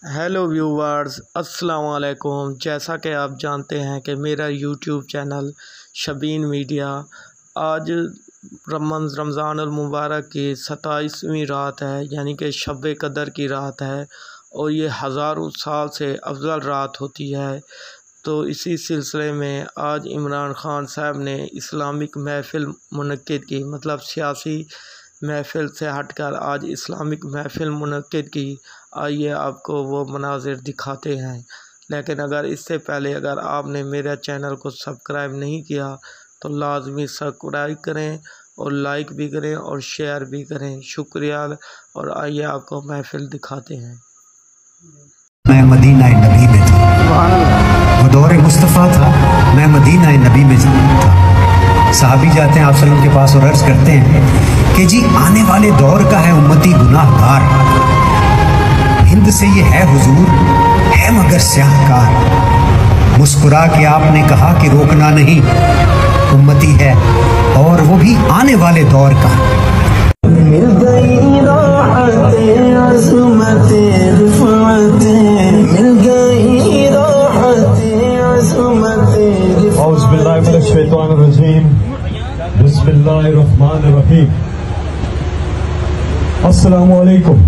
Hello viewers, السلام علیکم۔ جیسا کہ آپ جانتے ہیں کہ میرا یوٹیوب چینل شبین میڈیا آج رمضان المبارک کی 27ویں رات ہے، یعنی کہ شب قدر کی رات ہے، اور یہ ہزاروں سال سے افضل رات ہوتی ہے۔ تو اسی سلسلے میں آج عمران خان صاحب نے اسلامک محفل منعقد کی، مطلب سیاسی محفل سے ہٹ کر آج اسلامک محفل منعقد کی۔ آئیے آپ کو وہ مناظر دکھاتے ہیں، لیکن اگر اس سے پہلے اگر آپ نے میرا چینل کو سبسکرائب نہیں کیا تو لازمی سبسکرائب کریں اور لائک بھی کریں اور شیئر بھی کریں، شکریہ۔ اور آئیے آپ کو محفل دکھاتے ہیں۔ میں مدینہ نبی میں تھا، وہ دور مصطفیٰ تھا، میں مدینہ نبی میں تھا۔ صحابی جاتے ہیں آپ صلی اللہ علیہ وسلم کے پاس اور عرض کرتے ہیں کہ جی آنے والے دور کا ہے امتی گناہ گار، ہند سے یہ ہے حضور، ہے مگر سیاہ کار۔ مسکرا کے آپ نے کہا کہ روکنا نہیں، امتی ہے اور وہ بھی آنے والے دور کا۔ مل گئی راحتیں عظمتیں رفعتیں، مل گئی راحتیں عظمتیں۔ اعوذ باللہ من الشیطان الرجیم، بسم اللہ الرحمن الرحیم۔ السلام علیکم۔